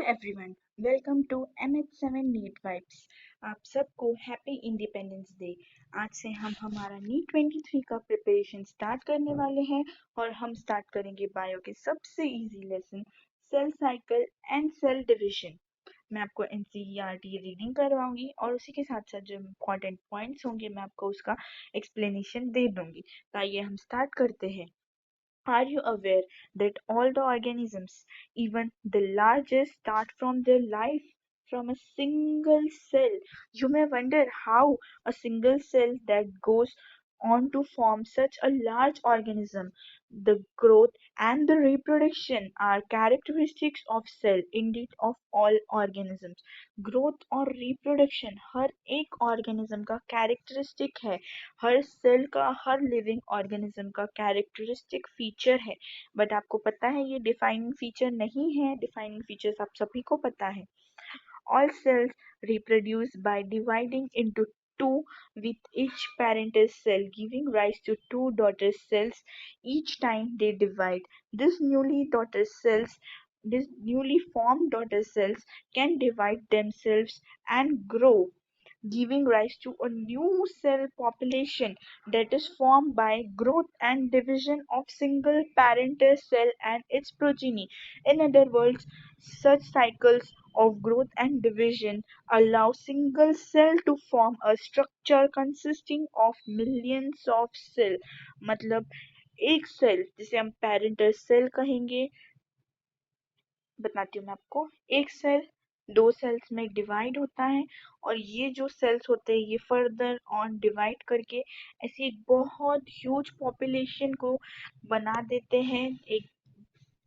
Everyone, welcome to MH7 NEET vibes. आप सबको happy independence day. आज से हम हमारा नीट 23 का प्रिपरेशन स्टार्ट करने वाले हैं और हम स्टार्ट करेंगे बायो के सबसे easy lesson cell cycle and cell division. मैं आपको NCERT रीडिंग करवाऊंगी और उसी के साथ साथ जो इम्पोर्टेंट पॉइंट्स होंगे मैं आपको उसका एक्सप्लेनेशन दे दूंगी। तो आइए हम स्टार्ट करते हैं। Are you aware that all the organisms, even the largest, start from their life from a single cell? You may wonder how a single cell that goes on to form such a large organism. The growth and the reproduction are characteristics of cell, indeed of all organisms. Growth और reproduction हर एक organism का characteristic है, हर cell का, हर living organism का characteristic feature है। But आपको पता है ये डिफाइनिंग फीचर नहीं है, डिफाइनिंग फीचर्स आप सभी को पता है। All cells reproduce by dividing into two, with each parental cell giving rise to two daughter cells each time they divide. These newly formed daughter cells can divide themselves and grow, giving rise to a new cell population that is formed by growth and division of single parental cell and its progeny. In other words, such cycles of growth and division allow single cell to form a structure consisting of millions of cell. मतलब एक cell जिसे हम parental cell कहेंगे, बताती हूँ मैं आपको। एक सेल दो सेल्स में डिवाइड होता है और ये जो सेल्स होते हैं ये फर्दर ऑन डिवाइड करके ऐसी एक बहुत ह्यूज पॉपुलेशन को बना देते हैं, एक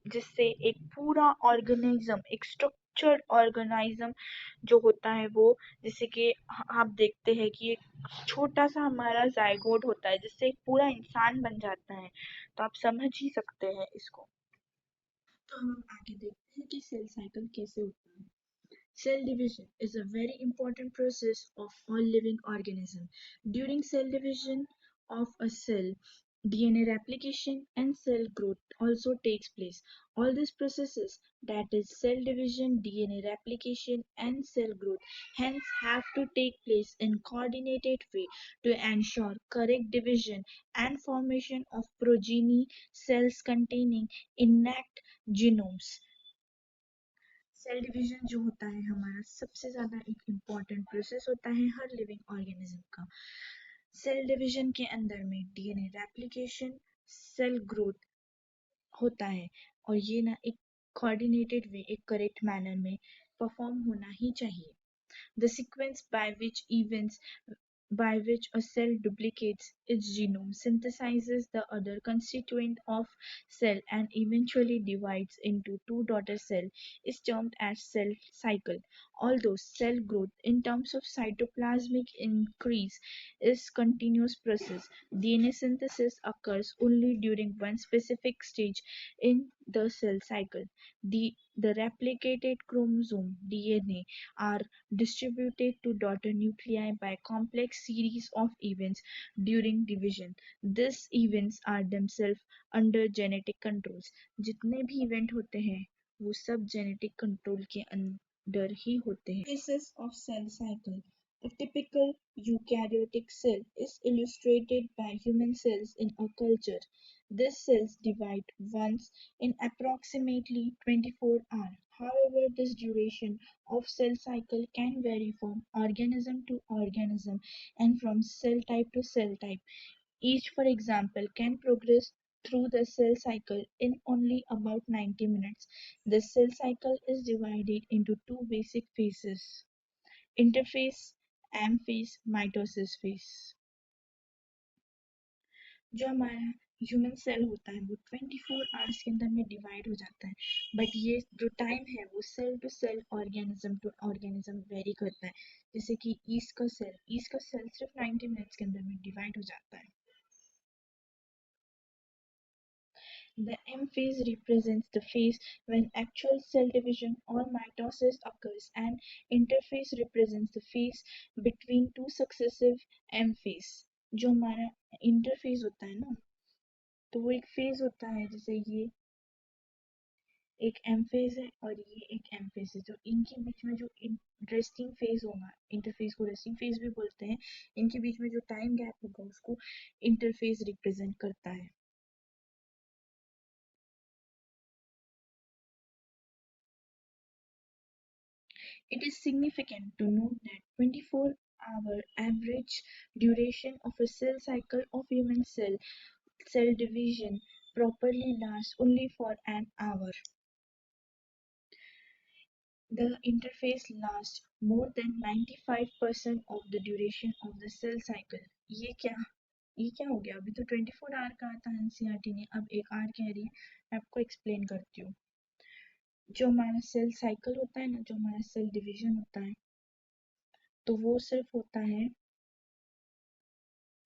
जिससे एक पूरा ऑर्गेनिज्म, एक स्ट्रक्चर्ड ऑर्गेनिज्म जो होता है वो, जैसे कि आप देखते हैं कि एक छोटा सा हमारा जाइगोट होता है जिससे एक पूरा इंसान बन जाता है। तो आप समझ ही सकते हैं इसको। तो हम आगे देखते हैं कि सेल साइकिल कैसे होता है। Cell division is a very important process of all living organisms. During cell division of a cell, DNA replication and cell growth also takes place. All these processes, that is cell division, DNA replication and cell growth, hence have to take place in coordinated way to ensure correct division and formation of progeny cells containing intact genomes. Cell division जो होता है हमारा सबसे ज्यादा एक important process होता है हर living organism का। सेल डिवीजन के अंदर में डीएनए रेप्लिकेशन, सेल ग्रोथ होता है और ये ना एक कोऑर्डिनेटेड वे, एक करेक्ट मैनर में परफॉर्म होना ही चाहिए। The sequence by which a cell duplicates its genome, synthesizes the other constituent of cell, and eventually divides into two daughter cells is termed as cell cycle. Although cell growth in terms of cytoplasmic increase is continuous process, DNA synthesis occurs only during one specific stage in the cell cycle. The replicated chromosome DNA are distributed to daughter nuclei by complex series of events during division. These events are themselves under genetic controls. जितने भी event होते हैं वो सब genetic control के अंदर ही होते हैं। Phases of cell cycle. A typical eukaryotic cell is illustrated by human cells in a culture. These cells divide once in approximately 24 hours. However, this duration of cell cycle can vary from organism to organism and from cell type to cell type. Each, for example, can progress through the cell cycle in only about 90 minutes. The cell cycle is divided into two basic phases: interphase, M phase, mitosis phase. जो हमारा human cell होता है वो 24 hours के अंदर में divide हो जाता है, बट ये जो टाइम है वो cell to cell, organism to organism vary करता है। जैसे कि ईस्ट का सेल सिर्फ 90 मिनट्स के अंदर में डिवाइड हो जाता है। The M phase represents the phase when actual cell division or mitosis occurs, and interphase represents the phase between two successive M phase. जो हमारा इंटरफेज होता है ना, तो वो एक फेज होता है, जैसे ये एक एम फेज है और ये एक एम फेज है, तो इनके बीच में जो रेस्टिंग फेज होगा, इंटरफेज को रेस्टिंग फेज भी बोलते हैं, इनके बीच में जो टाइम गैप होगा उसको इंटरफेज रिप्रेजेंट करता है। It is significant to note that 24-hour average duration of a cell cycle of human cell division properly lasts only for an hour. The interface lasts more than 95% of the duration of the cell cycle. ये क्या हो गया? अभी तो 24 our कहा था NCERT ने, अब एक आर कह रही है। मैं आपको एक्सप्लेन करती हूँ। जो हमारा सेल साइकिल होता है ना, जो हमारा सेल डिवीजन होता है, तो वो सिर्फ होता है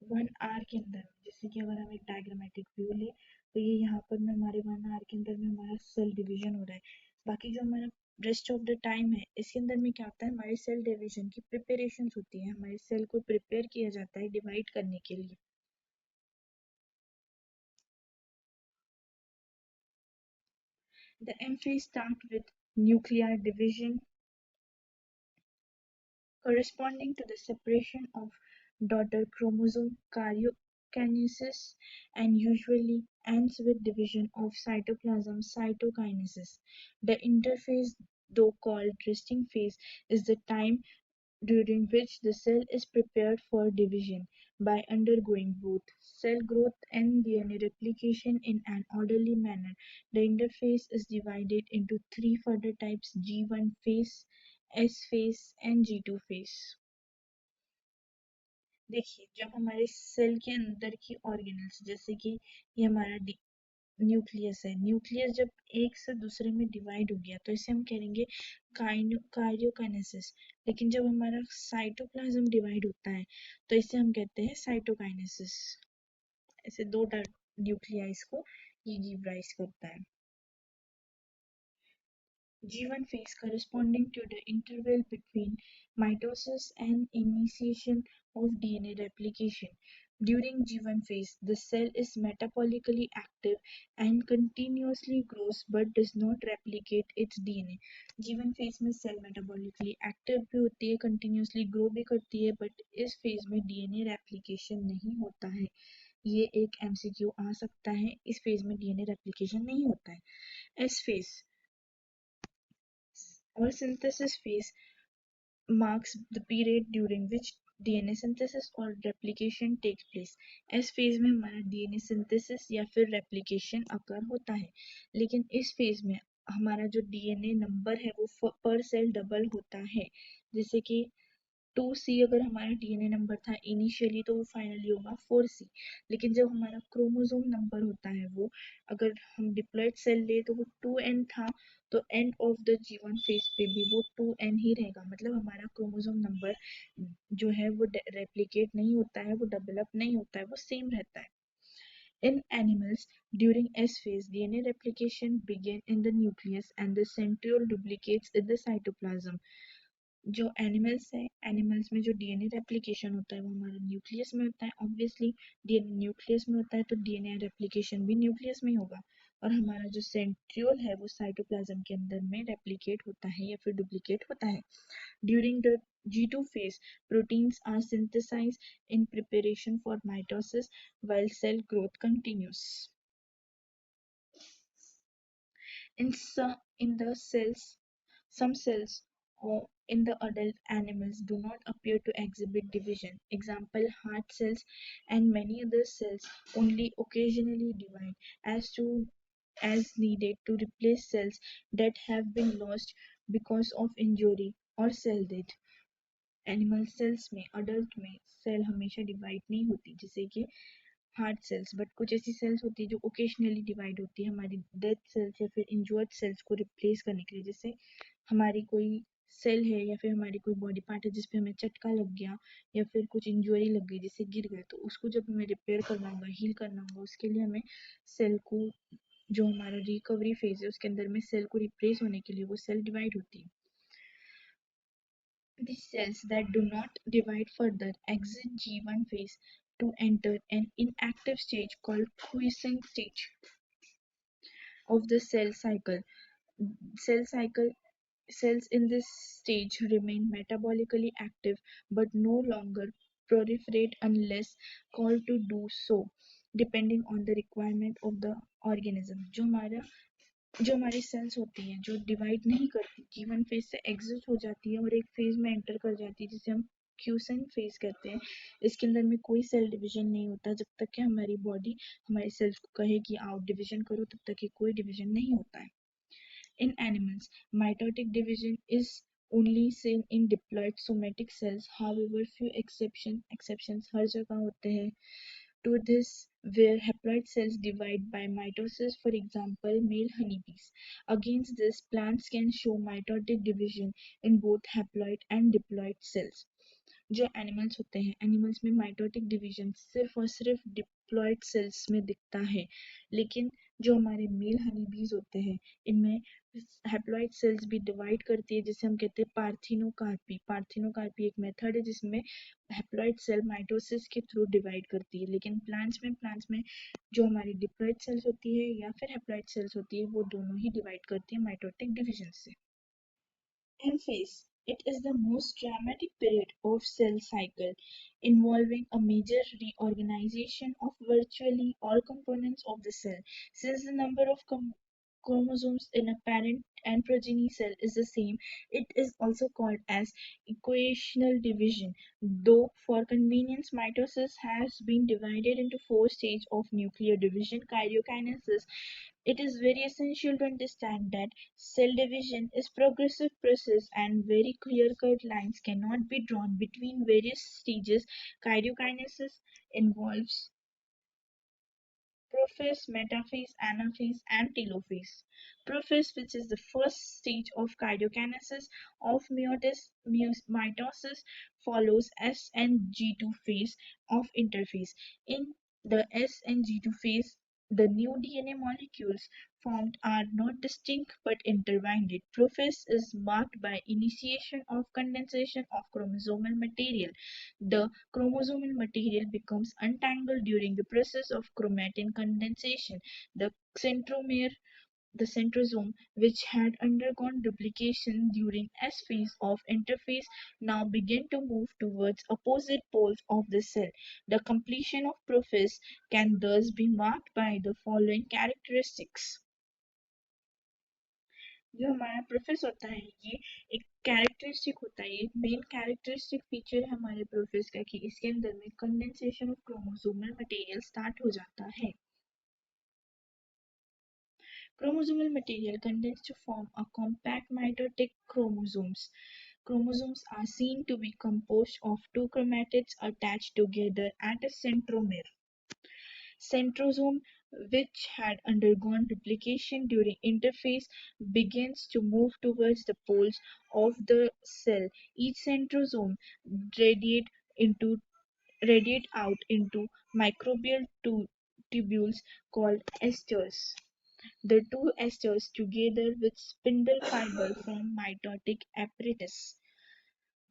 1 आवर के अंदर। जैसे कि अगर हम एक डायग्रामेटिक व्यू ले, तो ये यहाँ पर में हमारे 1 आवर के अंदर में हमारा सेल डिवीजन हो रहा है। बाकी जो हमारा रेस्ट ऑफ द टाइम है, इसके अंदर में क्या होता है, हमारे सेल डिवीजन की प्रिपरेशन होती है, हमारे सेल को प्रिपेयर किया जाता है डिवाइड करने के लिए। The M phase start with nuclear division corresponding to the separation of daughter chromosome karyokinesis, and usually ends with division of cytoplasm cytokinesis. The interphase, though called resting phase, is the time during which the cell is prepared for division by undergoing both cell growth and DNA replication in an orderly manner. The interphase is divided into three further types: G1 phase, S phase and G2 phase. देखिए, जब हमारे cell के अंदर की organelles, जैसे कि ये हमारा न्यूक्लियस है, न्यूक्लियस जब एक से दूसरे में डिवाइड हो गया तो इसे हम कहेंगे कार्योकाइनेसिस। लेकिन जब हमारा साइटोप्लाज्म डिवाइड होता है तो इसे हम कहते हैं साइटोकाइनेसिस। ऐसे दो न्यूक्लियाइस को ये गिव राइज करता है। G1 phase corresponding to the interval between mitosis and initiation of DNA replication. During G1 phase, the cell is metabolically active and continuously grows but does not replicate its DNA. G1 phase में cell metabolically active भी होती है, continuously grow भी करती है, but इस phase में DNA replication नहीं होता है। ये एक MCQ आ सकता है, इस phase में DNA replication नहीं होता है। S phase or synthesis phase marks the period during which DNA synthesis or replication takes place. इस फेज में हमारा DNA synthesis या फिर replication अकर होता है, लेकिन इस फेज में हमारा जो DNA नंबर है वो पर सेल डबल होता है। जैसे कि 2C अगर हमारा DNA नंबर था इनिशियली, तो वो फाइनली होगा 4C। लेकिन जब हमारा क्रोमोसोम नंबर होता है, वो अगर हम डिप्लॉयड सेल ले तो वो 2N था, तो end of the G1 phase पे भी वो 2N ही रहेगा। मतलब हमारा क्रोमोसोम नंबर जो है वो रेप्लिकेट नहीं होता है, वो डेवलप नहीं होता है, वो सेम रहता है। In animals, during S phase, DNA replication begins in the nucleus and the centriole duplicates in the cytoplasm. जो एनिमल्स है, एनिमल्स में जो डीएनए रेप्लिकेशन होता है वो हमारा न्यूक्लियस में होता है। ऑब्वियसली डीएनए न्यूक्लियस में होता है तो डीएनए रेप्लिकेशन भी न्यूक्लियस में होगा, और हमारा जो सेंट्रियोल है वो साइटोप्लाज्म के अंदर में रेप्लिकेट होता है या फिर डुप्लीकेट होता है। During the G2 phase, proteins are synthesized in preparation for mitosis while cell growth continues. In the cells, some cells or in the adult animals do not appear to exhibit division. Example, heart cells and many other cells only occasionally divide as needed to replace cells that have been lost because of injury or cell death. Animal cells में, adult में cell हमेशा divide नहीं होती, जैसे कि heart sales, but कुछ ऐसी sales होती है जो ओकेजनली डिवाइड होती है हमारी डेड सेल्स या फिर इंजर्ड सेल्स को रिप्लेस करने के लिए। जैसे हमारी कोई सेल है या फिर हमारी कोई बॉडी पार्ट है जिसपे हमें चटका लग गया या फिर कुछ इंजरी लग गई, जैसे गिर गए, तो उसको जब हमें रिपेयर करना होगा, हील करना होगा, उसके लिए हमें सेल को, जो हमारा रिकवरी फेज है उसके अंदर में सेल को रिप्लेस होने के लिए वो सेल डिवाइड होती है। The cells that do not divide further exit G1 phase to enter an inactive stage called quiescent stage of the cell cycle. Cell cycle cells in this stage remain metabolically active but no longer proliferate unless called to do so, depending on the requirement of the organism. जो हमारी sales होती हैं जो divide नहीं करती, given phase से exit हो जाती है और एक फेज में एंटर कर जाती है जिसे हम क्यूसेंट फेज कहते हैं। इसके अंदर में कोई सेल डिवीजन नहीं होता जब तक कि हमारी बॉडी हमारी सेल्स को कहे कि आओ डिवीजन करो, तब तक कि कोई डिवीजन नहीं होता है। In animals, mitotic division is only seen in diploid somatic cells. However, few exceptions हर जगह होते हैं to this, where haploid cells divide by mitosis, for example, male honeybees. Against this, plants can show mitotic division in both haploid and diploid cells. जो animals होते हैं, animals में mitotic division सिर्फ और सिर्फ डिप्लॉयड सेल्स में दिखता है, लेकिन जो हमारे मेल हनी बीज होते हैं इनमें हैप्लॉइड सेल्स भी डिवाइड करती है, जिसे हम कहते हैं पार्थिनोकार्पी। पार्थिनोकार्पी एक मेथड है जिसमें हैप्लॉइड सेल माइटोसिस के थ्रू डिवाइड करती है, लेकिन प्लांट्स में जो हमारी डिप्लॉयड सेल्स होती है या फिर हैप्लॉइड सेल्स होती है वो दोनों ही डिवाइड करती है माइटोटिक डिवीजन से। Phase. It is the most dramatic period of cell cycle, involving a major reorganization of virtually all components of the cell. Since the number of chromosomes in a parent and progeny cell is the same, it is also called as equational division. Though for convenience, mitosis has been divided into four stages of nuclear division: karyokinesis. It is very essential to understand that cell division is progressive process and very clear-cut lines cannot be drawn between various stages. Karyokinesis involves prophase, metaphase, anaphase, and telophase. Prophase, which is the first stage of karyokinesis of mitosis, follows S and G2 phase of interphase. In the S and G2 phase, the new DNA molecules formed are not distinct but intertwined. Prophase is marked by initiation of condensation of chromosomal material. The chromosomal material becomes untangled during the process of chromatin condensation. The centromere, the centrosome, which had undergone duplication during S phase of interphase, now begin to move towards opposite poles of the cell. The completion of prophase can thus be marked by the following characteristics. जो हमारा profess होता है ये एक characteristic होता है, ये main characteristic feature है हमारे प्रोफेस का कि इसके अंदर में condensation of chromosomal material start हो जाता है। Chromosomal material condenses to form a compact mitotic chromosomes. Chromosomes are seen to be composed of two chromatids attached together at a centromere. Centrosome, which had undergone duplication during interphase, begins to move towards the poles of the cell. Each centrosome radiate into radiate out into microbial tubules called esters. The two esters, together with spindle fiber, form mitotic apparatus.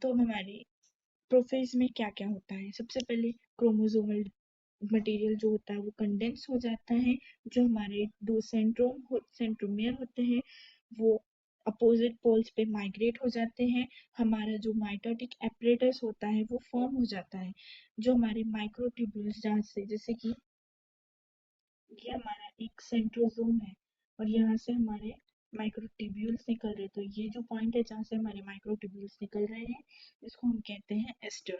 तो हमारे prophase में क्या क्या होता है? सबसे पहले chromosomal material जो होता है वो कंडेंस हो जाता है, जो हमारे दो सेंट्रोमियर होते हैं वो अपोजिट पोल्स पे माइग्रेट हो जाते हैं। हमारा जो माइटोटिक एपरेटस होता है वो फॉर्म हो जाता है, जो हमारे माइक्रोट्यूब्यूल्स जहाँ से, जैसे कि ये हमारा एक सेंट्रोसोम है और यहाँ से हमारे माइक्रोट्यूब्यूल्स निकल रहे, तो ये जो पॉइंट है जहाँ से हमारे माइक्रोट्यूब्यूल्स निकल रहे हैं इसको हम कहते हैं ester.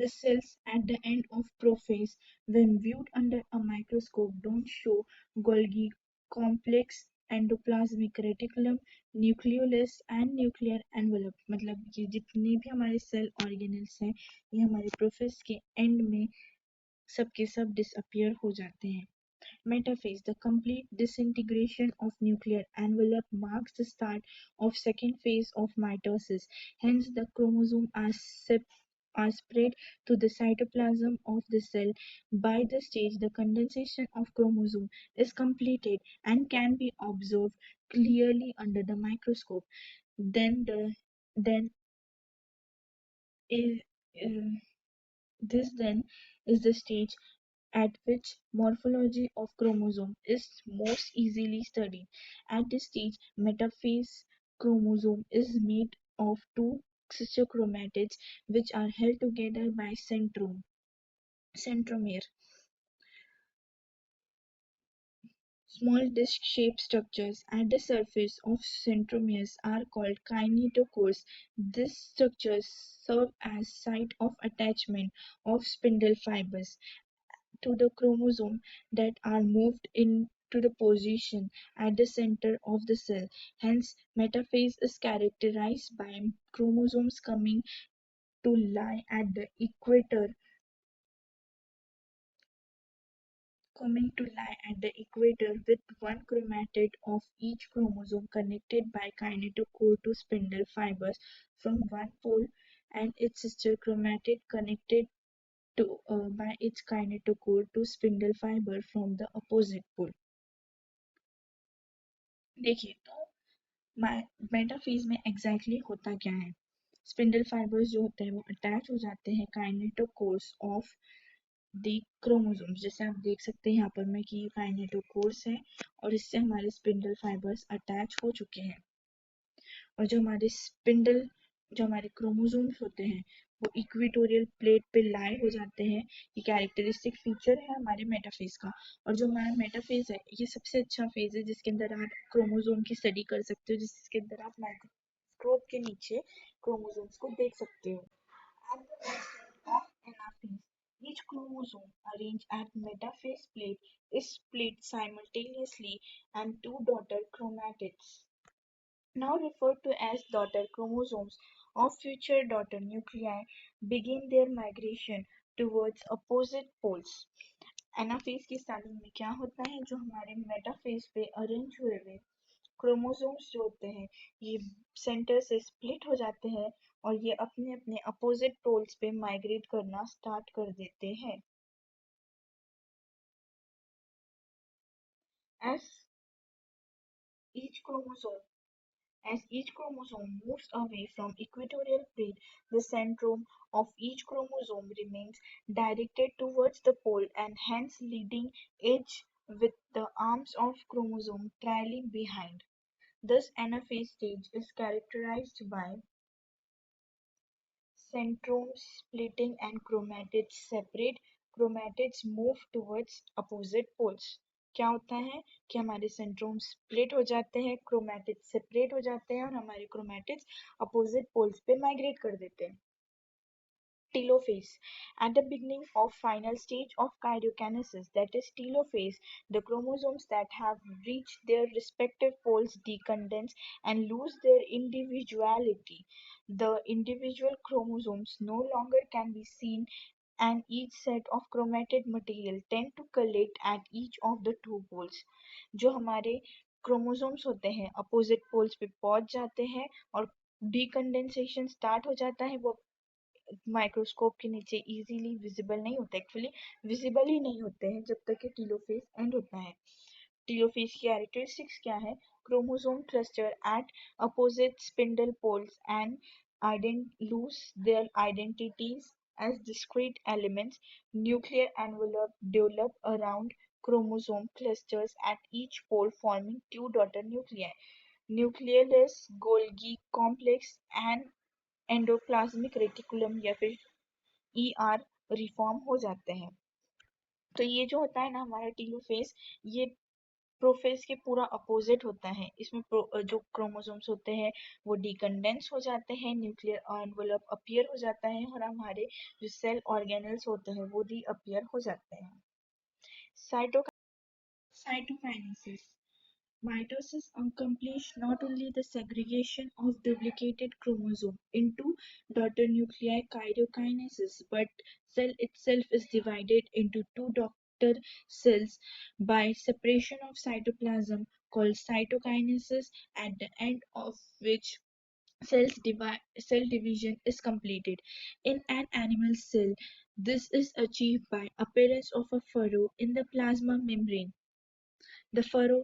The cells at the end of prophase, when viewed under a microscope, don't show Golgi complex endoplasmic reticulum, nucleolus and nuclear envelope। मतलब ये जितने भी हमारे सेल ऑर्गेनल्स हैं ये हमारे प्रोफेस के एंड में सब के सब डिसअपियर हो जाते हैं। Metaphase, the complete disintegration of nuclear envelope, marks the start of second phase of mitosis. Hence, the chromosomes are spread to the cytoplasm of the cell. By this stage, the condensation of chromosome is completed and can be observed clearly under the microscope. Then the then is this then is the stage at which morphology of chromosome is most easily studied. At this stage, metaphase chromosome is made of two sister chromatids which are held together by centromere. Small disc-shaped structures at the surface of centromeres are called kinetochores. These structures serve as site of attachment of spindle fibers to the chromosome that are moved into the position at the center of the cell. Hence, metaphase is characterized by chromosomes to lie at the equator with one chromatid of each chromosome connected by kinetochore to spindle fibers from one pole and its sister chromatid connected by its kinetochore to spindle fiber from the opposite pole. देखिए तो metaphase में exactly होता क्या है. Spindle fibres जो होते हैं वो अटैच हो जाते हैं काइनेटोकोर्स ऑफ द क्रोमोसोम्स. जैसे आप देख सकते हैं यहाँ पर मैं कि काइनेटोकोर्स है और इससे हमारे स्पिंडल फाइबर्स अटैच हो चुके हैं और जो हमारे क्रोमोसोम्स होते हैं वो इक्वेटोरियल प्लेट पे लाई हो जाते हैं. ये कैरेक्टरिस्टिक फीचर है हमारे मेटाफेज का. और जो हमारा मेटाफेज है ये सबसे अच्छा फेज है जिसके अंदर आप क्रोमोसोम की स्टडी कर सकते हो, जिसके अंदर आप माइक्रोस्कोप के नीचे क्रोमोसोम्स को देख सकते हो. At the onset of anaphase, each chromosome arranged at metaphase plate is split simultaneously and two daughter chromatids, now referred to as daughter chromosomes of future daughter nuclei, begin their migration towards opposite poles. Anaphase की starting में क्या होता है, जो हमारे metaphase पे arrange हुए हुए क्रोमोसोम्स जो होते हैं ये सेंटर से स्प्लिट हो जाते हैं और ये अपने अपने अपोजिट पोल्स पे माइग्रेट करना स्टार्ट कर देते हैं. As each chromosome As each chromosome moves away from equatorial plate, the centrome of each chromosome remains directed towards the pole and hence leading edge with the arms of chromosome trailing behind. Thus, anaphase stage is characterized by centromes splitting and chromatids separate. Chromatids move towards opposite poles. क्या होता है कि हमारे सेंट्रोम split हो जाते हैं, chromatid separate हो जाते हैं और हमारे क्रोमैटिड्स अपोजिट पोल्स पे माइग्रेट कर देते हैं. Telophase. At the beginning of final stage of karyokinesis, that is telophase, the chromosomes that have reached their respective poles decondense and lose their individuality. The individual chromosomes no longer can be seen and each set of chromated material tend to collect at each of the two poles. जो हमारे chromosomes होते हैं opposite poles पे पहुंच जाते हैं और डिकंडेंसेशन start हो जाता है. वो माइक्रोस्कोप के नीचे इजीली विजिबल नहीं होते, एक्चुअली विजिबल ही नहीं होते हैं जब तक कि टीलोफेज एंड होता है. टीलोफेज की कैरेक्टरिस्टिक्स क्या है? Chromosome cluster at opposite spindle poles and lose their identities as discrete elements. Nuclear envelope develop around chromosome clusters at each pole forming two daughter nuclei. Nucleolus, Golgi complex and endoplasmic reticulum या फिर ER reform हो जाते हैं. तो ये जो होता है ना हमारा टीलोफेज, ये प्रोफेज के पूरा अपोजिट होता है. इसमें जो क्रोमोसोम्स होते हैं वो डिकंडेंस हो जाते हैं, न्यूक्लियर एनवेलप अपीयर हो जाता है और हमारे जो सेल ऑर्गेनल्स होते हैं वो रीअपीयर हो जाते हैं. Cytokinesis. Mitosis accomplishes not only the segregation of duplicated chromosome into daughter nuclei karyokinesis, but cell itself is divided into two daughter cells by separation of cytoplasm called cytokinesis, at the end of which cell division is completed. In an animal cell, this is achieved by appearance of a furrow in the plasma membrane. The furrow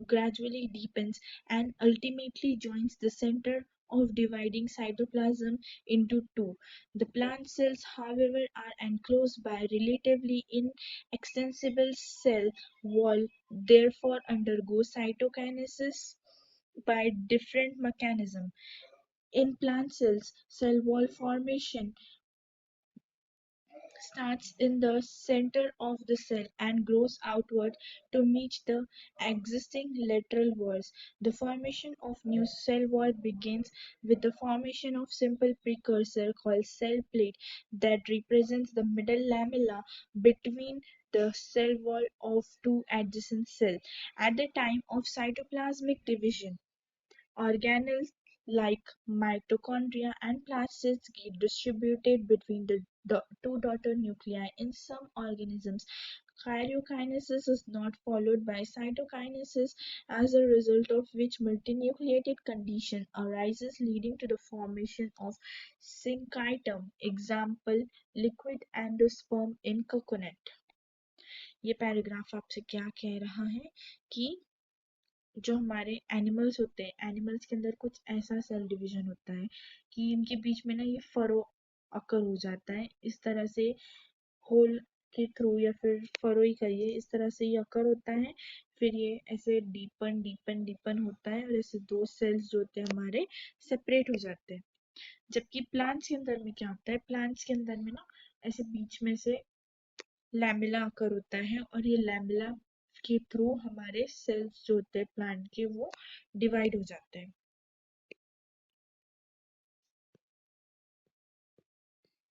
gradually deepens and ultimately joins the center of dividing cytoplasm into two. The plant cells, however, are enclosed by relatively inextensible cell wall, therefore undergo cytokinesis by different mechanism. In plant cells, cell wall formation starts in the center of the cell and grows outward to meet the existing lateral walls. The formation of new cell wall begins with the formation of simple precursor called cell plate that represents the middle lamella between the cell wall of two adjacent cells. At the time of cytoplasmic division, organelles like mitochondria and plastids get distributed between the two daughter nuclei. In some organisms, karyokinesis is not followed by cytokinesis, as a result of which multinucleated condition arises leading to the formation of syncytium. Example, liquid endosperm in coconut. ये paragraph आपसे क्या कह रहा है कि जो हमारे animals होते हैं, एनिमल्स के अंदर कुछ ऐसा सेल डिवीजन होता है कि इनके बीच में ना ये फरो अकर हो जाता है, इस तरह से होल के थ्रू या फिर फरो ही कहिए, इस तरह से ये अकर होता है, फिर ये ऐसे डीपन डीपन डीपन होता है और ऐसे दो सेल्स जो होते हैं हमारे सेपरेट हो जाते हैं। जबकि प्लांट्स के अंदर में क्या होता है, प्लांट्स के अंदर में ना ऐसे बीच में से लैमेला आकर होता है और ये लैमेला के थ्रू हमारे सेल्स जो होते हैं प्लांट के वो डिवाइड हो जाते हैं।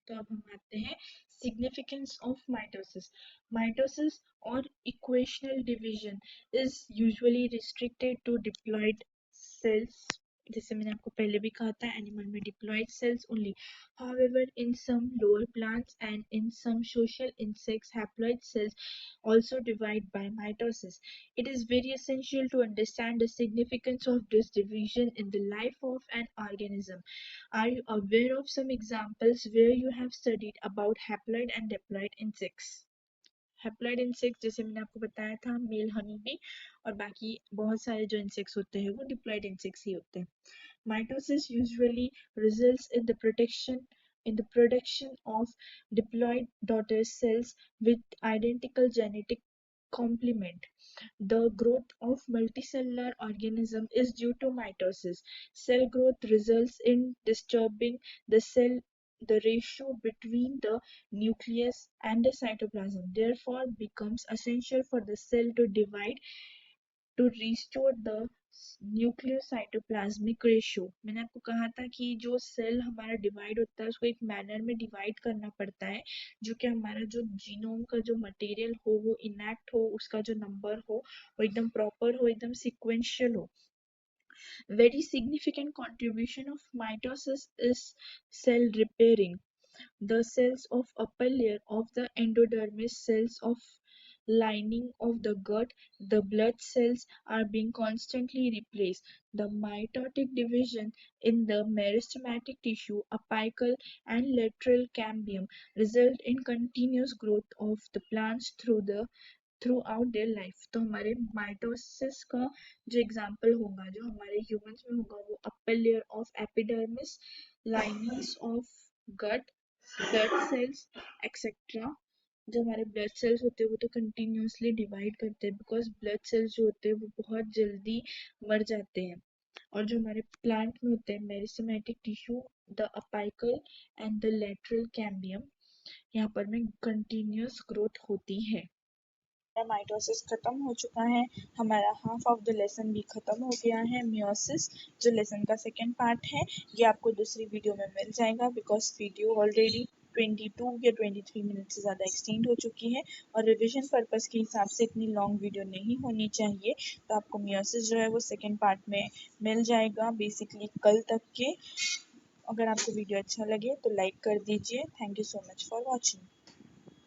तो अब हम आते हैं सिग्निफिकेंस ऑफ माइटोसिस। माइटोसिस और equational division is usually restricted to diploid cells, जैसे मैंने आपको पहले भी कहा था, एनिमल में diploid cells only. However, in some lower plants and in some social insects, haploid cells also divide by mitosis. It is very essential to understand the significance of this division in the life of an organism. Are you aware of some examples where you have studied about haploid and diploid insects? Haploid insects जैसे मैंने आपको बताया था, mail honey bee, और बाकी बहुत सारे जो इंसेक्ट्स होते हैं वो डिप्लॉइड इंसेक्ट्स ही होते हैं। Mitosis usually results in the production of diploid daughter cells with identical genetic complement. The growth of multicellular organism is due to mitosis. Cell growth results in disturbing the ratio between the nucleus and the cytoplasm, therefore becomes essential for the cell to divide to restore the nucleocytoplasmic ratio. मैंने आपको कहा था कि जो cell हमारा divide होता है उसको एक मैनर में डिवाइड करना पड़ता है जो कि हमारा जो जीनोम का जो मटेरियल हो वो इनैक्ट हो, उसका जो नंबर हो वो एकदम प्रॉपर हो, एकदम सिक्वेंशियल हो। Very significant contribution of mitosis is cell repairing. The cells of upper layer of the endodermis, cells of lining of the gut, the blood cells are being constantly replaced. The mitotic division in the meristematic tissue, apical and lateral cambium result in continuous growth of the plants through out their life. तो हमारे mitosis का जो example होगा, जो हमारे humans में होगा, वो upper layer of epidermis, linings of gut, blood cells etcetera. जो हमारे ब्लड सेल्स होते हैं वो तो कंटिन्यूसली डिवाइड करते हैं, बिकॉज ब्लड सेल्स जो होते हैं वो बहुत जल्दी मर जाते हैं। और जो हमारे प्लांट में होते हैं meristematic tissue, the apical and the lateral cambium, यहाँ पर में कंटिन्यूस ग्रोथ होती है। माइटोसिस खत्म हो चुका है, हमारा हाफ ऑफ द लेसन भी खत्म हो गया है। मियोसिस जो लेसन का सेकेंड पार्ट है ये आपको दूसरी वीडियो में मिल जाएगा, बिकॉज वीडियो ऑलरेडी 22 या 23 मिनट से ज़्यादा एक्सटेंड हो चुकी है और रिविजन पर्पस के हिसाब से इतनी लॉन्ग वीडियो नहीं होनी चाहिए। तो आपको मियोसिस जो है वो सेकेंड पार्ट में मिल जाएगा बेसिकली कल तक के। अगर आपको वीडियो अच्छा लगे तो लाइक कर दीजिए। Thank you so much for watching.